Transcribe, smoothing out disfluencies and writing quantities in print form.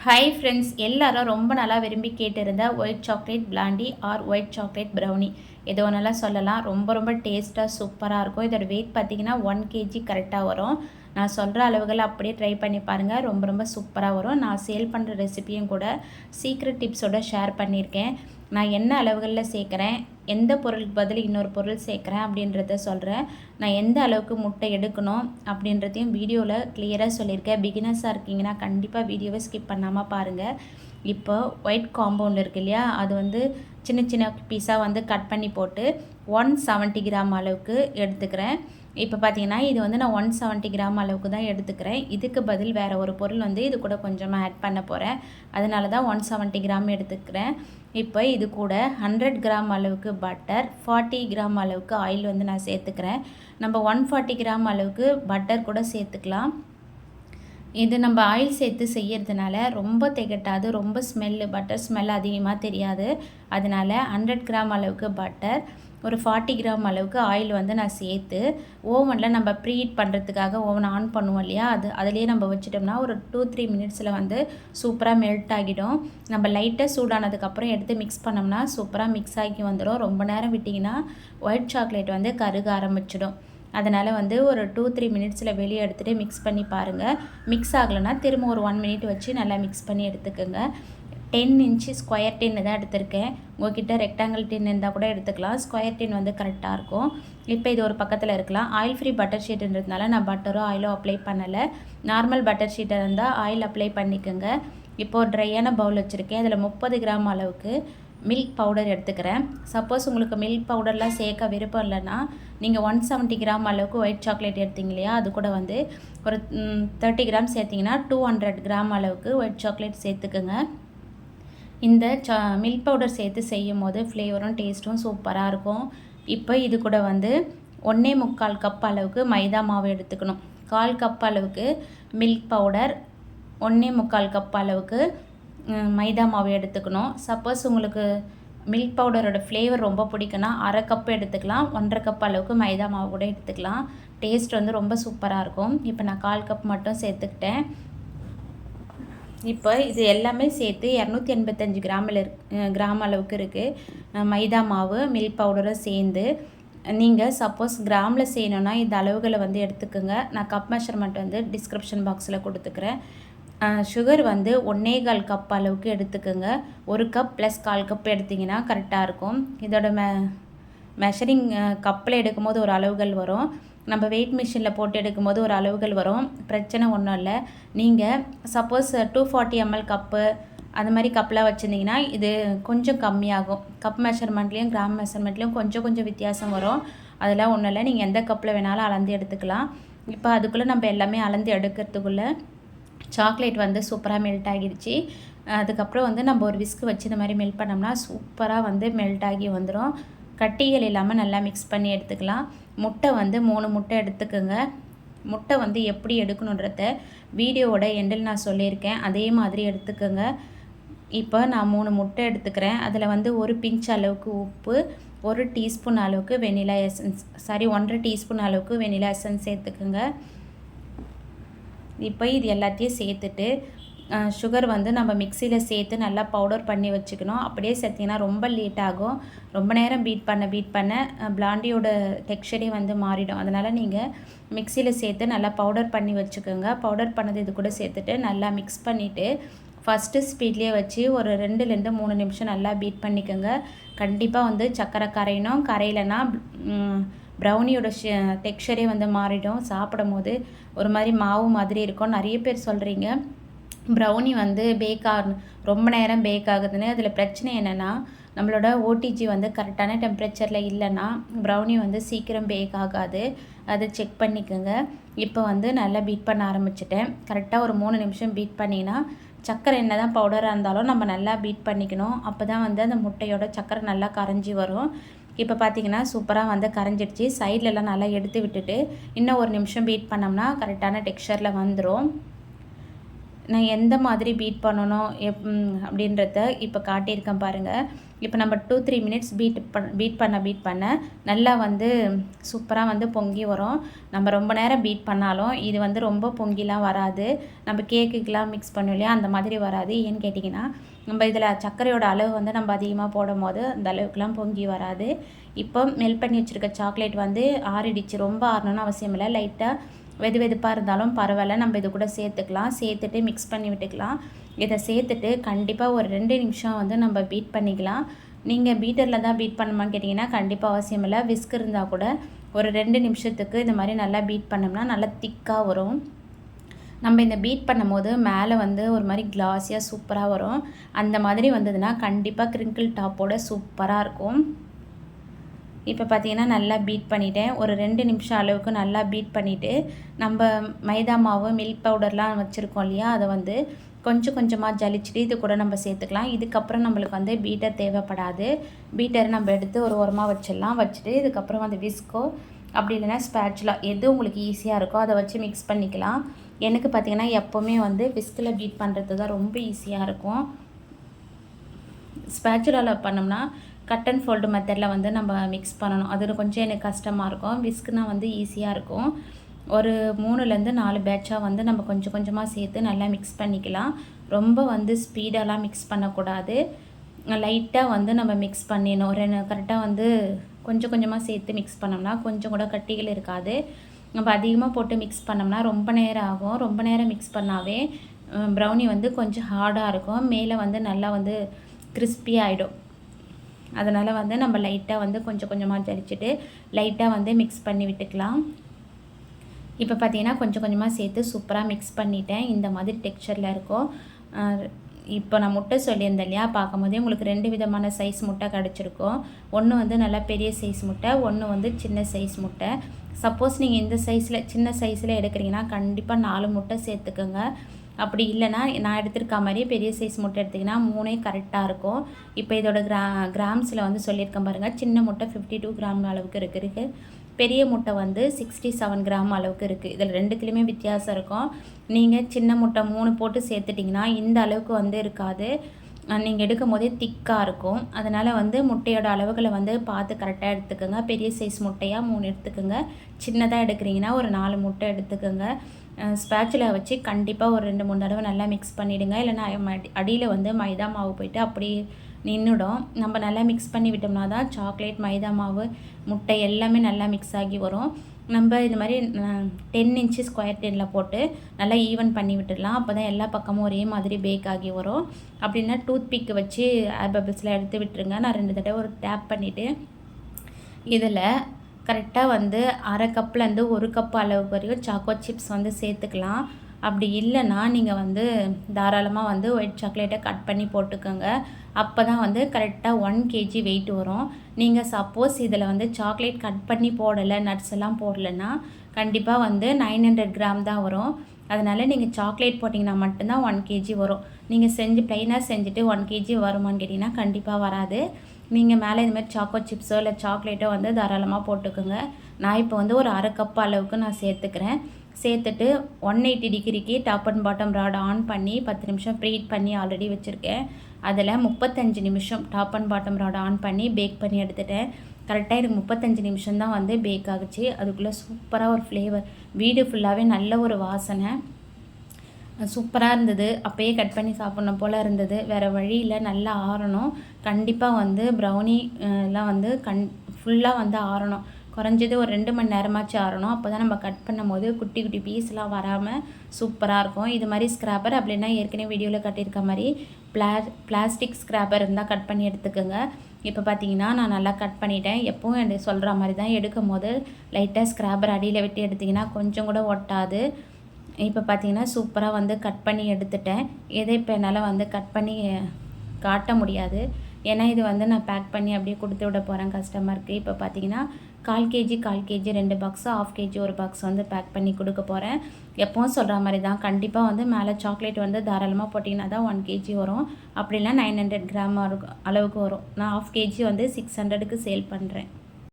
Hi friends, எல்லாரும் ரொம்ப நல்லா விரும்பி கேட்டிருந்த white chocolate blondie or white chocolate brownie எது ஒன்றாலும் சொல்லலாம். ரொம்ப ரொம்ப டேஸ்ட்டாக சூப்பராக இருக்கும். இதோட வெயிட் பார்த்திங்கன்னா 1 kg கரெக்டாக வரும். நான் சொல்கிற அளவுகள் அப்படியே ட்ரை பண்ணி பாருங்கள். ரொம்ப ரொம்ப சூப்பராக வரும். நான் சேல் பண்ணுற ரெசிபியும் கூட சீக்ரெட் டிப்ஸோடு ஷேர் பண்ணியிருக்கேன். நான் என்ன அளவுகளில் சேர்க்குறேன், எந்த பொருளுக்கு பதில் இன்னொரு பொருள் சேர்க்குறேன் அப்படின்றத சொல்கிறேன். நான் எந்த அளவுக்கு முட்டை எடுக்கணும் அப்படின்றதையும் வீடியோவில் கிளியராக சொல்லியிருக்கேன். பிகினர்ஸாக இருக்கீங்கன்னா கண்டிப்பாக வீடியோவை ஸ்கிப் பண்ணாமல் பாருங்கள். இப்போ ஒயிட் காம்பவுண்ட் இருக்குது இல்லையா, அது வந்து சின்ன சின்ன பீஸாக வந்து கட் பண்ணி போட்டு 170 கிராம் அளவுக்கு எடுத்துக்கிறேன். இப்போ பார்த்தீங்கன்னா இது வந்து நான் 170 கிராம் அளவுக்கு தான் எடுத்துக்கிறேன். இதுக்கு பதில் வேறு ஒரு பொருள் வந்து இது கூட கொஞ்சமாக ஆட் பண்ண போகிறேன். அதனால தான் 170 கிராம் எடுத்துக்கிறேன். இப்போ இது கூட 100 கிராம் அளவுக்கு பட்டர், 40 கிராம் அளவுக்கு ஆயில் வந்து நான் சேர்த்துக்கிறேன். நம்ம 140 கிராம் அளவுக்கு பட்டர் கூட சேர்த்துக்கலாம். இது நம்ம ஆயில் சேர்த்து செய்கிறதுனால ரொம்ப திகட்டாது, ரொம்ப பட்டர் ஸ்மெல் அதிகமாக தெரியாது. அதனால் 100 கிராம் அளவுக்கு பட்டர், ஒரு 40 கிராம் அளவுக்கு ஆயில் வந்து நான் சேர்த்து ஓவனில் நம்ம ப்ரீஹீட் பண்ணுறதுக்காக ஓவன் ஆன் பண்ணுவோம் இல்லையா, அதுலேயே நம்ம வச்சிட்டோம்னா ஒரு 2-3 மினிட்ஸில் வந்து சூப்பராக மெல்ட் ஆகிடும். நம்ம லைட்டாக சூடானதுக்கப்புறம் எடுத்து மிக்ஸ் பண்ணோம்னா சூப்பராக மிக்ஸ் ஆகி வந்துடும். ரொம்ப நேரம் விட்டிங்கன்னா ஒயிட் சாக்லேட் வந்து கருக ஆரம்பிச்சிடும். அதனால் வந்து ஒரு 2-3 மினிட்ஸில் வெளியே எடுத்துகிட்டு மிக்ஸ் பண்ணி பாருங்கள். மிக்ஸ் ஆகலைன்னா திரும்ப ஒரு 1 மினிட் வச்சு நல்லா மிக்ஸ் பண்ணி எடுத்துக்கோங்க. 10 இன்ச்சு ஸ்கொயர் டின்னு தான் எடுத்திருக்கேன். உங்கள்கிட்ட ரெக்டாங்கிள் டின் இருந்தால் கூட எடுத்துக்கலாம். ஸ்கொயர் டின் வந்து கரெக்டாக இருக்கும். இப்போ இது ஒரு பக்கத்தில் இருக்கலாம். ஆயில் ஃப்ரீ பட்டர் ஷீட்டுன்றதுனால நான் பட்டரோ ஆயிலோ அப்ளை பண்ணலை. நார்மல் பட்டர் ஷீட்டாக இருந்தால் ஆயில் அப்ளை பண்ணிக்கோங்க. இப்போது ட்ரையான பவுல் வச்சுருக்கேன். அதில் 30 கிராம் அளவுக்கு மில்க் பவுடர் எடுத்துக்கிறேன். சப்போஸ் உங்களுக்கு மில்க் பவுடர்லாம் சேர்க்க விருப்பம் இல்லைன்னா நீங்கள் 170 கிராம் அளவுக்கு ஒயிட் சாக்லேட் எடுத்தீங்க இல்லையா, அது கூட வந்து ஒரு 30 கிராம் சேர்த்திங்கன்னா 200 கிராம் அளவுக்கு ஒயிட் சாக்லேட் சேர்த்துக்குங்க. இந்த மில்க் பவுடர் சேர்த்து செய்யும் போது ஃப்ளேவரும் டேஸ்ட்டும் சூப்பராக இருக்கும். இப்போ இது கூட வந்து 1.25 கப் அளவுக்கு மைதா மாவு எடுத்துக்கணும். 1/4 கப் அளவுக்கு மில்க் பவுடர், 1.25 கப் அளவுக்கு மைதா மாவு எடுத்துக்கணும். சப்போஸ் உங்களுக்கு மில்க் பவுடரோட ஃப்ளேவர் ரொம்ப பிடிக்குன்னா 1/2 கப் எடுத்துக்கலாம். 1.5 கப் அளவுக்கு மைதா மாவு கூட எடுத்துக்கலாம். டேஸ்ட் வந்து ரொம்ப சூப்பராக இருக்கும். இப்போ நான் 1/4 கப் மட்டும் சேர்த்துக்கிட்டேன். இப்போ இது எல்லாமே சேர்த்து 285 கிராம் அளவுக்கு இருக்குது மைதா மாவு மில்க் பவுடரும் சேர்ந்து. நீங்கள் சப்போஸ் கிராமில் செய்யணுன்னா இந்த அளவுகளை வந்து எடுத்துக்கோங்க. நான் கப் மெஷர்மெண்ட் வந்து டிஸ்கிரிப்ஷன் பாக்ஸில் கொடுத்துக்கிறேன். சுகர் வந்து 1.25 கப் அளவுக்கு எடுத்துக்கோங்க. 1 கப் ப்ளஸ் 1/4 கப் எடுத்திங்கன்னா கரெக்டாக இருக்கும். இதோட மெஷரிங் கப்பில் எடுக்கும்போது ஒரு அளவுகள் வரும், நம்ம வெயிட் மிஷினில் போட்டு எடுக்கும்போது ஒரு அளவுகள் வரும். பிரச்சனை ஒன்றும் இல்லை. நீங்கள் சப்போஸ் 240 ml கப்பு அந்த மாதிரி கப்பெலாம் வச்சுருந்தீங்கன்னா இது கொஞ்சம் கம்மியாகும். கப் மெஷர்மெண்ட்லேயும் கிராம் மெஷர்மெண்ட்லேயும் கொஞ்சம் வித்தியாசம் வரும். அதெல்லாம் ஒன்றும் இல்லை. நீங்கள் எந்த கப்பில் வேணாலும் அளந்து எடுத்துக்கலாம். இப்போ அதுக்குள்ளே நம்ம எல்லாமே அளந்து எடுக்கிறதுக்குள்ளே சாக்லேட் வந்து சூப்பராக மெல்ட் ஆகிடுச்சு. அதுக்கப்புறம் வந்து நம்ம ஒரு விஸ்க் வச்சு இந்த மாதிரி மெல்ட் பண்ணோம்னா சூப்பராக வந்து மெல்ட் ஆகி வந்துடும். கட்டிகள் இல்லாமல் நல்லா மிக்ஸ் பண்ணி எடுத்துக்கலாம். முட்டை வந்து 3 முட்டை எடுத்துக்கோங்க. முட்டை வந்து எப்படி எடுக்கணுன்றத வீடியோவோட எண்டில் நான் சொல்லியிருக்கேன். அதே மாதிரி எடுத்துக்கோங்க. இப்போ நான் 3 முட்டை எடுத்துக்கிறேன். அதில் வந்து ஒரு பிஞ்ச் அளவுக்கு உப்பு, 1 டீஸ்பூன் அளவுக்கு வெனிலா எசன்ஸ் 1.5 டீஸ்பூன் அளவுக்கு வெனிலா எசன்ஸ் சேர்த்துக்குங்க. இப்போ இது எல்லாத்தையும் சேர்த்துட்டு சுகர் வந்து நம்ம மிக்சியில் சேர்த்து நல்லா பவுடர் பண்ணி வச்சுக்கணும். அப்படியே சேர்த்திங்கன்னா ரொம்ப லேட் ஆகும். ரொம்ப நேரம் பீட் பண்ண பிளாண்டியோட டெக்ஸ்சரே வந்து மாறிடும். அதனால் நீங்கள் மிக்சியில் சேர்த்து நல்லா பவுடர் பண்ணி வச்சுக்கோங்க. பவுடர் பண்ணது இது கூட சேர்த்துட்டு நல்லா மிக்ஸ் பண்ணிவிட்டு ஃபஸ்ட்டு ஸ்பீட்லேயே வச்சு ஒரு 2-3 நிமிஷம் நல்லா பீட் பண்ணிக்கோங்க. கண்டிப்பாக வந்து சர்க்கரை கரையணும். கரையிலனா ப்ரௌனியோட டெக்ஸ்சரே வந்து மாறிடும். சாப்பிடும் போது ஒரு மாதிரி மாவு மாதிரி இருக்கும். நிறைய பேர் சொல்கிறீங்க ப்ரௌனி வந்து ரொம்ப நேரம் பேக் ஆகுதுன்னு. அதில் பிரச்சனை என்னென்னா நம்மளோட ஓடிஜி வந்து கரெக்டான டெம்பரேச்சரில் இல்லைன்னா ப்ரௌனி வந்து சீக்கிரம் பேக் ஆகாது. அதை செக் பண்ணிக்கோங்க. இப்போ வந்து நல்லா பீட் பண்ண ஆரம்பிச்சிட்டேன். கரெக்டாக ஒரு 3 நிமிஷம் பீட் பண்ணிங்கன்னா சர்க்கரை என்ன தான் பவுடராக இருந்தாலும் நம்ம நல்லா பீட் பண்ணிக்கணும். அப்போ தான் வந்து அந்த முட்டையோட சர்க்கரை நல்லா கரைஞ்சி வரும். இப்போ பார்த்திங்கன்னா சூப்பராக வந்து கரைஞ்சிடுச்சு. சைட்லலாம் நல்லா எடுத்து விட்டுட்டு இன்னும் 1 நிமிஷம் பீட் பண்ணோம்னா கரெக்டான டெக்ஸ்சரில் வந்துடும். நான் எந்த மாதிரி பீட் பண்ணணும் அப்படின்றத இப்போ காட்டியிருக்கேன் பாருங்கள். இப்போ நம்ம 2-3 மினிட்ஸ் பீட் பண்ண நல்லா வந்து சூப்பராக வந்து பொங்கி வரும். நம்ம ரொம்ப நேரம் பீட் பண்ணாலும் இது வந்து ரொம்ப பொங்கிலாம் வராது. நம்ம கேக்குக்கெலாம் மிக்ஸ் பண்ணோம் இல்லையா, அந்த மாதிரி வராது. ஏன்னு கேட்டிங்கன்னா நம்ம இதில் சர்க்கரையோட அளவு வந்து நம்ம அதிகமாக போடும் போது அந்த அளவுக்குலாம் பொங்கி வராது. இப்போ மெல்ட் பண்ணி வச்சுருக்க சாக்லேட் வந்து ஆறிடுச்சு. ரொம்ப ஆறணும்னு அவசியம் இல்லை. லைட்டாக வெதுப்பாக இருந்தாலும் பரவாயில்ல, நம்ம இது கூட சேர்த்துக்கலாம். சேர்த்துட்டு மிக்ஸ் பண்ணி விட்டுக்கலாம். இதை சேர்த்துட்டு கண்டிப்பாக ஒரு 2 நிமிஷம் வந்து நம்ம பீட் பண்ணிக்கலாம். நீங்கள் பீட்டரில் தான் பீட் பண்ணணுமான்னு கேட்டிங்கன்னா கண்டிப்பாக அவசியம் இல்லை. விஸ்க் இருந்தால் கூட ஒரு 2 நிமிஷத்துக்கு இந்த மாதிரி நல்லா பீட் பண்ணோம்னா நல்லா திக்காக வரும். நம்ம இந்த பீட் பண்ணும் போது மேலே வந்து ஒரு மாதிரி கிளாஸியாக சூப்பராக வரும். அந்த மாதிரி வந்ததுன்னா கண்டிப்பாக கிரிங்கிள் டாப்போட சூப்பராக இருக்கும். இப்போ பார்த்தீங்கன்னா நல்லா பீட் பண்ணிவிட்டேன். ஒரு 2 நிமிஷம் அளவுக்கு நல்லா பீட் பண்ணிவிட்டு நம்ம மைதா மாவு மில்க் பவுடர்லாம் வச்சுருக்கோம் இல்லையா, அதை வந்து கொஞ்சம் கொஞ்சமாக ஜலிச்சுட்டு இது கூட நம்ம சேர்த்துக்கலாம். இதுக்கப்புறம் நம்மளுக்கு வந்து பீட்டர் தேவைப்படாது. பீட்டரை நம்ம எடுத்து ஒரு ஓரமாக வச்சிடலாம். வச்சுட்டு இதுக்கப்புறம் வந்து விஸ்கோ அப்படி இல்லைன்னா ஸ்பேச்சுலா எது உங்களுக்கு ஈஸியாக இருக்கோ அதை வச்சு மிக்ஸ் பண்ணிக்கலாம். எனக்கு பார்த்திங்கன்னா எப்போவுமே வந்து விஸ்கில் பீட் பண்ணுறது தான் ரொம்ப ஈஸியாக இருக்கும். ஸ்பேச்சுலாவில் பண்ணோம்னா கட் அண்ட் ஃபோல்டு மெத்தடில் வந்து நம்ம மிக்ஸ் பண்ணணும். அது கொஞ்சம் எனக்கு கஷ்டமாக இருக்கும். விஸ்க்குனா வந்து ஈஸியாக இருக்கும். ஒரு 3-4 பேட்சாக வந்து நம்ம கொஞ்சம் கொஞ்சமாக சேர்த்து நல்லா மிக்ஸ் பண்ணிக்கலாம். ரொம்ப வந்து ஸ்பீடாலாம் மிக்ஸ் பண்ணக்கூடாது. லைட்டாக வந்து நம்ம மிக்ஸ் பண்ணிடணும். கரெக்டாக வந்து கொஞ்சம் கொஞ்சமாக சேர்த்து மிக்ஸ் பண்ணோம்னா கொஞ்சம் கூட கட்டிகள் இருக்காது. நம்ம அதிகமாக போட்டு மிக்ஸ் பண்ணோம்னா ரொம்ப நேரம் ஆகும். ரொம்ப நேரம் மிக்ஸ் பண்ணாவே ப்ரௌனி வந்து கொஞ்சம் ஹார்டாக இருக்கும். மேலே வந்து நல்லா வந்து கிறிஸ்பியாகிடும். அதனால் வந்து நம்ம லைட்டாக வந்து கொஞ்சம் கொஞ்சமாக ஜலிச்சுட்டு லைட்டாக வந்து மிக்ஸ் பண்ணி விட்டுக்கலாம். இப்போ பார்த்தீங்கன்னா கொஞ்சம் கொஞ்சமாக சேர்த்து சூப்பராக மிக்ஸ் பண்ணிட்டேன். இந்த மாதிரி டெக்ஸ்சரில் இருக்கும். இப்போ நான் முட்டை சொல்லியிருந்தேன் இல்லையா, பார்க்கும்போதே உங்களுக்கு 2 விதமான சைஸ் முட்டை கிடச்சிருக்கும். ஒன்று வந்து நல்லா பெரிய சைஸ் முட்டை, ஒன்று வந்து சின்ன சைஸ் முட்டை. சப்போஸ் நீங்கள் இந்த சைஸில் சின்ன சைஸில் எடுக்கிறீங்கன்னா கண்டிப்பாக 4 முட்டை சேர்த்துக்கோங்க. அப்படி இல்லைனா நான் எடுத்துருக்க மாதிரி பெரிய சைஸ் முட்டை எடுத்திங்கன்னா 3 கரெக்டாக இருக்கும். இப்போ இதோட கிராம்ஸில் வந்து சொல்லியிருக்கேன் பாருங்கள். சின்ன முட்டை 52 கிராம் அளவுக்கு இருக்குது. பெரிய முட்டை வந்து 67 கிராம் அளவுக்கு இருக்குது. இதில் 2த்துலேயுமே வித்தியாசம் இருக்கும். நீங்கள் சின்ன முட்டை 3 போட்டு சேர்த்துட்டிங்கன்னா இந்த அளவுக்கு வந்து இருக்காது. நீங்கள் எடுக்கும் போதே திக்காக இருக்கும். அதனால் வந்து முட்டையோட அளவுகளை வந்து பார்த்து கரெக்டாக எடுத்துக்கோங்க. பெரிய சைஸ் முட்டையாக 3 எடுத்துக்கோங்க. சின்னதாக எடுக்கிறீங்கன்னா ஒரு 4 முட்டை எடுத்துக்கோங்க. ஸ்பேச்சுலா வச்சு கண்டிப்பாக ஒரு 2-3 தடவை நல்லா மிக்ஸ் பண்ணிவிடுங்க. இல்லைனா அடியில் வந்து மைதா மாவு போய்ட்டு அப்படி நின்றுடும். நம்ம நல்லா மிக்ஸ் பண்ணி விட்டோம்னா தான் சாக்லேட், மைதா மாவு, முட்டை எல்லாமே நல்லா மிக்ஸ் ஆகி வரும். நம்ம இது மாதிரி 10 இன்ச்சு ஸ்கொயர் டின்னில் போட்டு நல்லா ஈவன் பண்ணி விட்டுடலாம். அப்போ தான் எல்லா பக்கமும் ஒரே மாதிரி பேக் ஆகி வரும். அப்படின்னா டூத் பிக் வச்சு ஏர் பபிள்ஸ்லாம் எடுத்து விட்டுருங்க. நான் 2 தடவை ஒரு டேப் பண்ணிவிட்டு இதில் கரெக்டாக வந்து அரை கப்லேருந்து 1 கப் அளவு வரைக்கும் சாக்கோ சிப்ஸ் வந்து சேர்த்துக்கலாம். அப்படி இல்லைன்னா நீங்கள் வந்து தாராளமாக வந்து ஒயிட் சாக்லேட்டை கட் பண்ணி போட்டுக்கோங்க. அப்போ தான் வந்து கரெக்டாக 1 kg வெயிட் வரும். நீங்கள் சப்போஸ் இதில் வந்து சாக்லேட் கட் பண்ணி போடலை, நட்ஸ் எல்லாம் போடலைன்னா கண்டிப்பாக வந்து 900 கிராம் தான் வரும். அதனால் நீங்கள் சாக்லேட் போட்டிங்கன்னா மட்டும்தான் 1 kg வரும். நீங்கள் ப்ளைனாக செஞ்சுட்டு 1 kg வருமானு கேட்டிங்கன்னா கண்டிப்பாக வராது. நீங்கள் மேலே இதுமாதிரி சாக்கோ சிப்ஸோ இல்லை சாக்லேட்டோ வந்து தாராளமாக போட்டுக்கோங்க. நான் இப்போ வந்து ஒரு அரை கப் அளவுக்கு நான் சேர்த்துக்கிறேன். சேர்த்துட்டு 180 டிகிரிக்கு top and bottom rod on பண்ணி 10 நிமிஷம் ப்ரீஹீட் பண்ணி ஆல்ரெடி வச்சுருக்கேன். அதில் 35 நிமிஷம் top and bottom rod on பண்ணி பேக் பண்ணி எடுத்துட்டேன். கரெக்டாக எனக்கு 35 நிமிஷம் தான் வந்து பேக் ஆகுச்சு. அதுக்குள்ளே சூப்பராக ஒரு ஃப்ளேவர், வீடு ஃபுல்லாகவே நல்ல ஒரு வாசனை, சூப்பராக இருந்தது. அப்போயே கட் பண்ணி சாப்பிட்ணும் போல் இருந்தது. வேறு வழியில் நல்லா ஆறணும். கண்டிப்பாக வந்து ப்ரௌனி எல்லாம் வந்து ஃபுல்லாக வந்து ஆறணும். குறைஞ்சது ஒரு 2 மணி நேரமாச்சு ஆறணும். அப்போ தான் நம்ம கட் பண்ணும் போது குட்டி குட்டி பீஸ்லாம் வராமல் சூப்பராக இருக்கும். இது மாதிரி ஸ்க்ராப்பர் அப்படின்னா ஏற்கனவே வீடியோவில் கட்டியிருக்க மாதிரி பிளாஸ்டிக் ஸ்க்ராப்பர் இருந்தால் கட் பண்ணி எடுத்துக்கோங்க. இப்போ பார்த்தீங்கன்னா நான் நல்லா கட் பண்ணிட்டேன். எப்பவும் எனக்கு சொல்கிற மாதிரி தான் எடுக்கும் போது லைட்டாக ஸ்க்ராப்பர் அடியில் விட்டு எடுத்திங்கன்னா கொஞ்சம் கூட ஒட்டாது. இப்போ பார்த்தீங்கன்னா சூப்பராக வந்து கட் பண்ணி எடுத்துட்டேன். இதை இப்போ என்னால் வந்து கட் பண்ணி காட்ட முடியாது. ஏன்னா இது வந்து நான் பேக் பண்ணி அப்படியே கொடுத்து விட போகிறேன் கஸ்டமருக்கு. இப்போ பார்த்தீங்கன்னா 1/4 kg 2 பாக்ஸு, 1/2 kg 1 பாக்ஸ் வந்து பேக் பண்ணி கொடுக்க போகிறேன். எப்பவும் சொல்கிற மாதிரி தான் கண்டிப்பாக வந்து மேலே சாக்லேட் வந்து தாராளமாக போட்டிங்கன்னா தான் 1 kg வரும். அப்படின்னா 900 கிராம் அளவுக்கு வரும். நான் 1/2 kg வந்து 600க்கு சேல் பண்ணுறேன்.